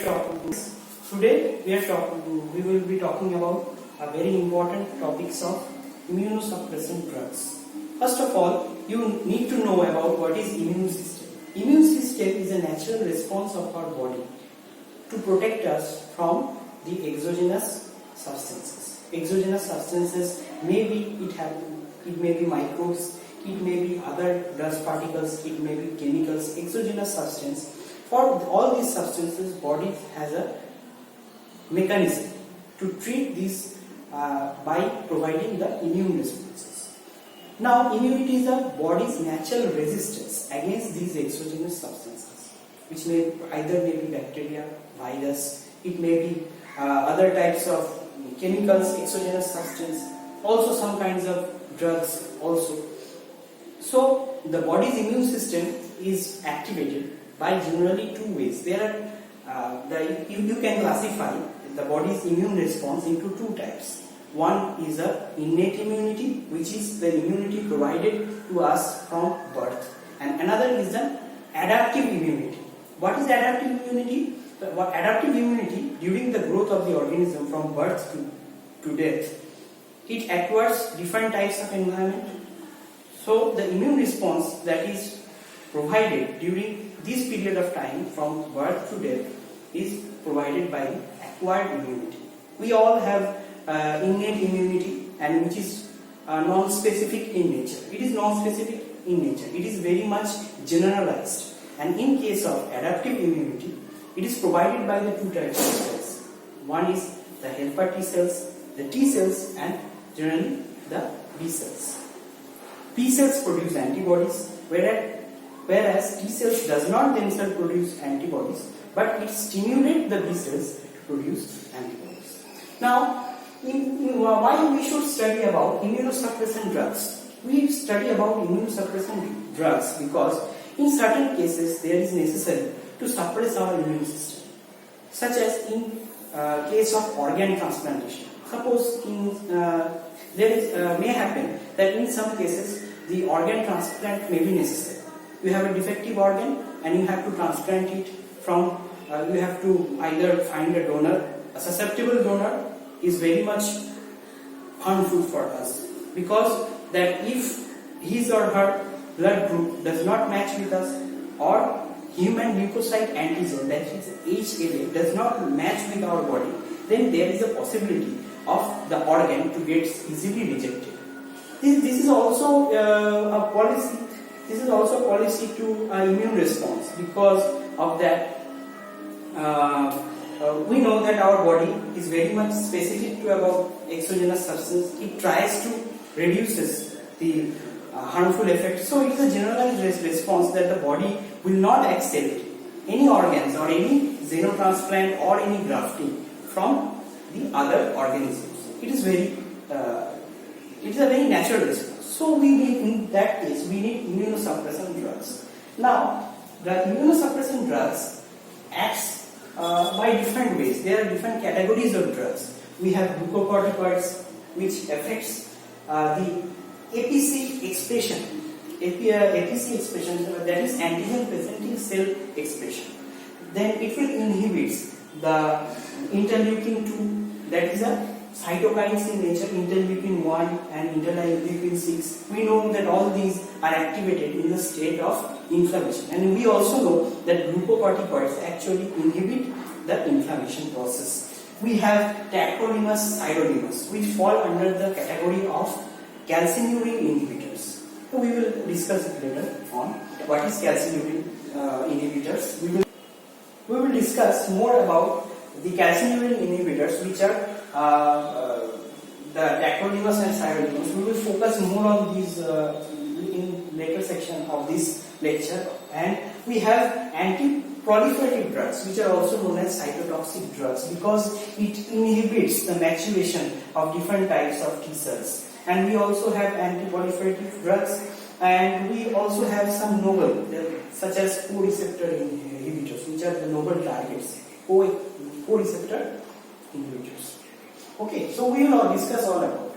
we will be talking about a very important topics of immunosuppressant drugs. First of all, you need to know about what is immune system. Immune system is a natural response of our body to protect us from the exogenous substances. Exogenous substances may be it may be microbes, it may be other dust particles, it may be chemicals, exogenous substance. For all these substances, body has a mechanism to treat these by providing the immune responses. Now, immunity is the body's natural resistance against these exogenous substances, which may be bacteria, virus, it may be other types of chemicals, exogenous substance, also some kinds of drugs also. So the body's immune system is activated by generally two ways. There are you can classify the body's immune response into two types. One is a innate immunity, which is the immunity provided to us from birth, and another is the adaptive immunity. What is adaptive immunity? Adaptive immunity during the growth of the organism from birth to death. It acquires different types of environment. So the immune response that is provided during this period of time from birth to death is provided by acquired immunity. We all have innate immunity, and which is non-specific in nature. It is non-specific in nature. It is very much generalized. And in case of adaptive immunity, it is provided by the two types of cells. One is the helper T cells, the T cells, and generally the B cells. B cells produce antibodies, whereas T cells does not themselves produce antibodies, but it stimulates the B cells to produce antibodies. Now, why we should study about immunosuppressant drugs? We study about immunosuppressant drugs because in certain cases there is necessary to suppress our immune system, such as in case of organ transplantation. Suppose may happen that in some cases the organ transplant may be necessary. You have a defective organ and you have to transplant it from, you have to either find a donor. A susceptible donor is very much harmful for us, because that if his or her blood group does not match with us, or human leukocyte antigen, that is HLA, does not match with our body, then there is a possibility of the organ to get easily rejected. This is also a policy. This is also a policy to immune response. Because of that, we know that our body is very much specific to about exogenous substance. It tries to reduces the harmful effects. So it is a generalized response that the body will not accept any organs or any xenotransplant or any grafting from the other organisms. It is a very natural response. So in that case we need immunosuppressant drugs. Now, the immunosuppressant drugs acts by different ways. There are different categories of drugs. We have glucocorticoids, which affects the APC expression. APC expression, that is antigen presenting cell expression. Then it will inhibit the interleukin 2, that is a cytokines in nature, interleukin 1 and interleukin 6. We know that all these are activated in the state of inflammation, and we also know that glucocorticoids actually inhibit the inflammation process. We have tacrolimus, sirolimus, which fall under the category of calcineurin inhibitors. So we will discuss it later on. What is calcineurin inhibitors? We will discuss more about the calcineurin inhibitors, which are the tacrolimus and sirolimus. We will focus more on these in later section of this lecture. And we have anti-proliferative drugs, which are also known as cytotoxic drugs, because it inhibits the maturation of different types of T cells. And we also have anti-proliferative drugs, and we also have some novel, such as co-receptor inhibitors, which are the novel targets, co-receptor inhibitors. Okay, so we will discuss all about it.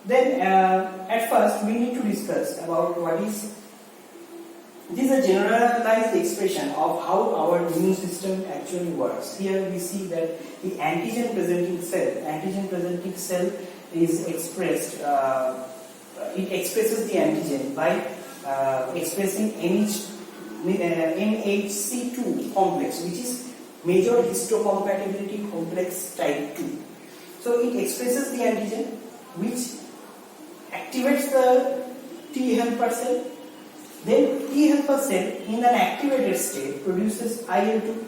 Then at first we need to discuss about what is This is a generalized expression of how our immune system actually works. Here we see that the antigen presenting cell is expressed, it expresses the antigen by expressing MHC2 complex, which is major histocompatibility complex type 2. So it expresses the antigen which activates the T helper cell. Then T helper cell in an activated state produces IL-2.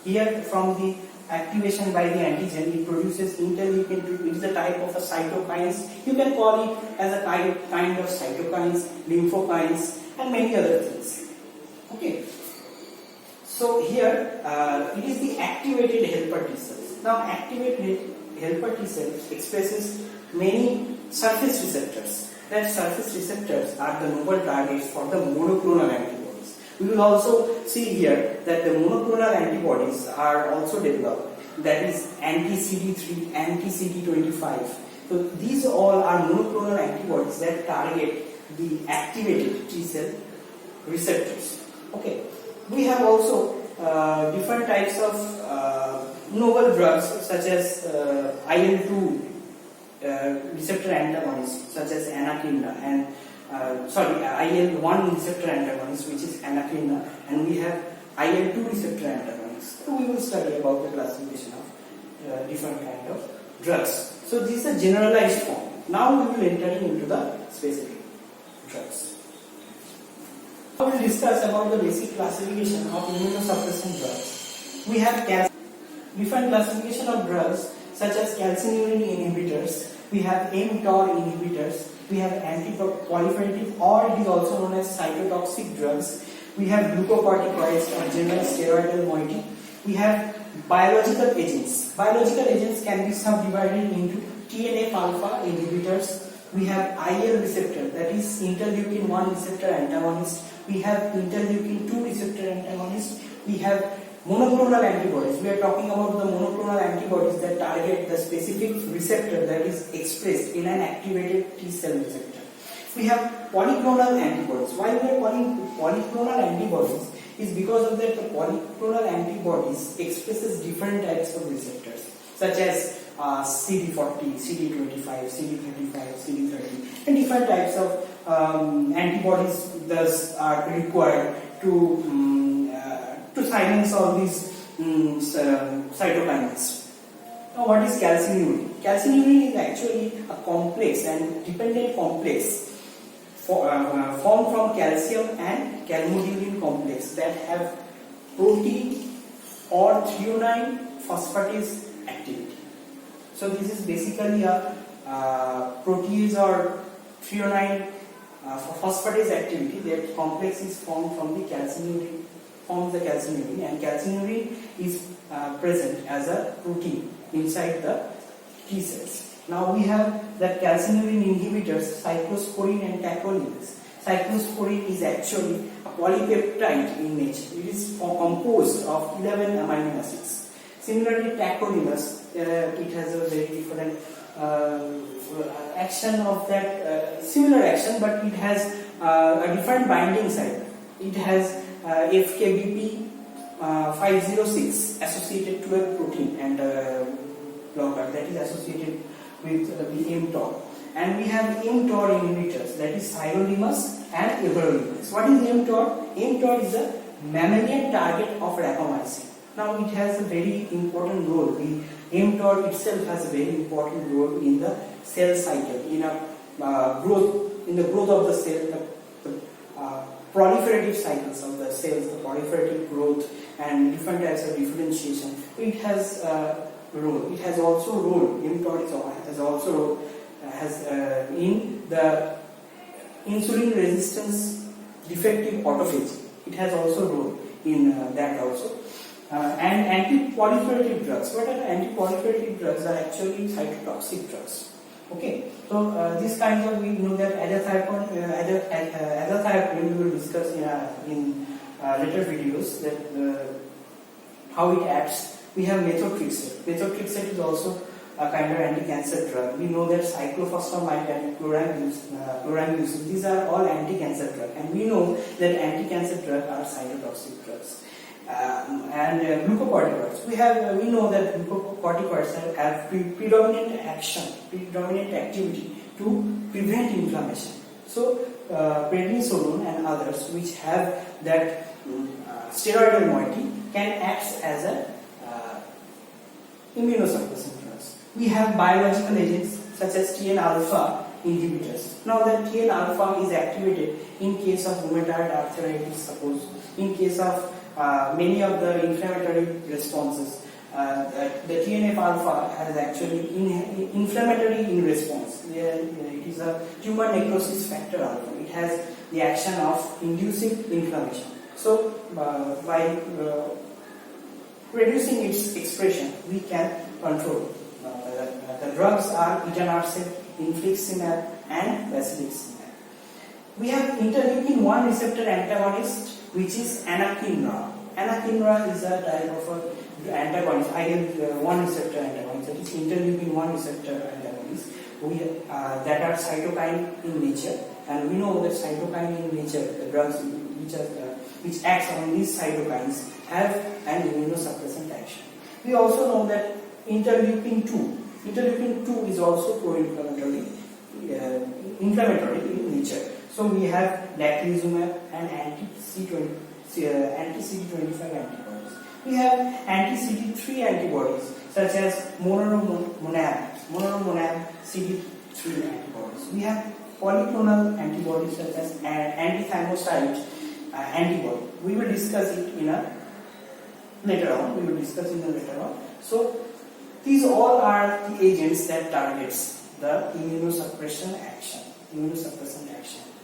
Here from the activation by the antigen it produces interleukin-2. It is a type of a cytokines. You can call it as a kind of cytokines, lymphokines and many other things. Okay. So here it is the activated helper T cells. Now activated helper T cells expresses many surface receptors. That surface receptors are the novel targets for the monoclonal antibodies. We will also see here that the monoclonal antibodies are also developed, that is anti-CD3, anti-CD25. So these all are monoclonal antibodies that target the activated T cell receptors. Okay. We have also different types of novel drugs such as IL-2 receptor antagonists such as anakinra and IL-1 receptor antagonist, which is anakinra, and we have IL-2 receptor antagonists. So we will study about the classification of different kind of drugs. So this is a generalized form. Now we will enter into the specific drugs. I will discuss about the basic classification of immunosuppressant drugs. We have different classification of drugs such as calcineurin inhibitors, we have mTOR inhibitors, we have anti-proliferative or it is also known as cytotoxic drugs, we have glucocorticoids or general steroidal moiety, we have biological agents. Biological agents can be subdivided into TNF-alpha inhibitors, we have IL receptor, that is interleukin-1 receptor antagonist, we have interleukin-2 receptor antagonist, we have monoclonal antibodies. We are talking about the monoclonal antibodies that target the specific receptor that is expressed in an activated T cell receptor. We have polyclonal antibodies. Why we are calling polyclonal antibodies is because of that the polyclonal antibodies expresses different types of receptors such as CD40, CD25, CD35, CD30 and different types of antibodies thus are required to silence all these cytokines. Now what is calcineurin? Calcineurin is actually a complex and dependent complex formed from calcium and calmodulin complex that have protein or threonine phosphatase activity. So this is basically a protease or threonine phosphatase activity. That complex is formed from the calcineurin. Forms the calcineurin, and calcineurin is present as a protein inside the T cells. Now we have the calcineurin inhibitors, cyclosporine and tacrolimus. Cyclosporine is actually a polypeptide in nature. It is composed of 11 amino acids. Similarly, tacrolimus, it has a very different action of that, similar action, but it has a different binding site. It has FKBP 506 associated to a protein and blocker that is associated with the mTOR. And we have mTOR inhibitors, that is sirolimus and everolimus. What is mTOR? mTOR is a mammalian target of rapamycin. Now it has a very important role. The mTOR itself has a very important role in the cell cycle, in a in the growth of the cell, the proliferative cycles of the cells, the proliferative growth and different types of differentiation. It has a role. It has also role. mTOR has also in the insulin resistance defective autophagy. It has also role in that also. And anti-proliferative drugs. What are anti-proliferative drugs? Are actually cytotoxic drugs. Okay, so these kinds of, we know that azathioprine we will discuss in later videos, that how it acts. We have methotrexate. Methotrexate is also a kind of anti-cancer drug. We know that cyclophosphamide and chlorambucil, these are all anti-cancer drugs, and we know that anti-cancer drugs are cytotoxic drugs. Glucocorticoids. We know that glucocorticoids have predominant activity to prevent inflammation. So prednisolone and others which have that steroidal moiety can act as a immunosuppressant drugs. We have biological agents such as TNF-alpha inhibitors. Now that TNF-alpha is activated in case of rheumatoid arthritis, suppose, in case of many of the inflammatory responses. The TNF-alpha has actually inflammatory in response. It is a tumor necrosis factor alpha. It has the action of inducing inflammation. So by reducing its expression, we can control. The drugs are etanercept, infliximab, and basiliximab. We have interleukin-1 receptor antagonist, which is anakinra. Anakinra is a type of antagonist, IL-1 receptor antagonist, that is interleukin-1 receptor antagonist. That are cytokine in nature, and we know that cytokine in nature, the drugs which acts on these cytokines have an immunosuppressant action. We also know that interleukin-2 is also pro-inflammatory, inflammatory in nature. So we have daclizumab and anti-CD25 antibodies. We have anti-CD3 antibodies such as monoclonal CD3 antibodies. We have polyclonal antibodies such as anti-thymocyte antibody. We will discuss it later on. So these all are the agents that targets the immunosuppressant action.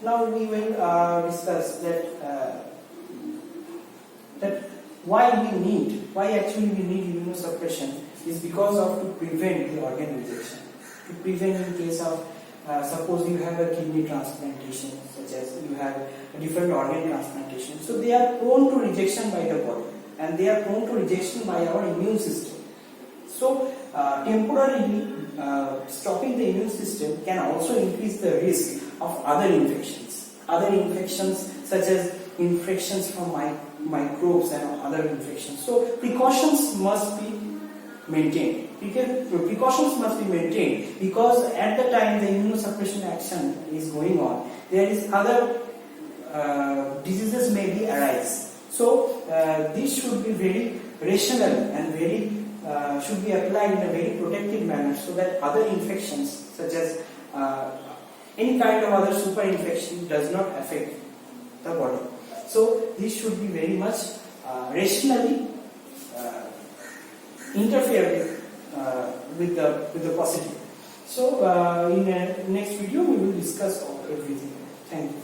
Now we will discuss that why actually we need immunosuppression is because of to prevent the organ rejection. To prevent in case of suppose you have a kidney transplantation, such as you have a different organ transplantation. So they are prone to rejection by the body, and they are prone to rejection by our immune system. So temporarily stopping the immune system can also increase the risk of other infections. Such as infections from microbes and other infections. So precautions must be maintained. Because at the time the immunosuppression action is going on, there is other diseases may be arise. So this should be very rational and should be applied in a very protective manner, so that other infections such as any kind of other super infection does not affect the body. So this should be very much rationally interfere with the positive. So in the next video we will discuss everything. Thank you.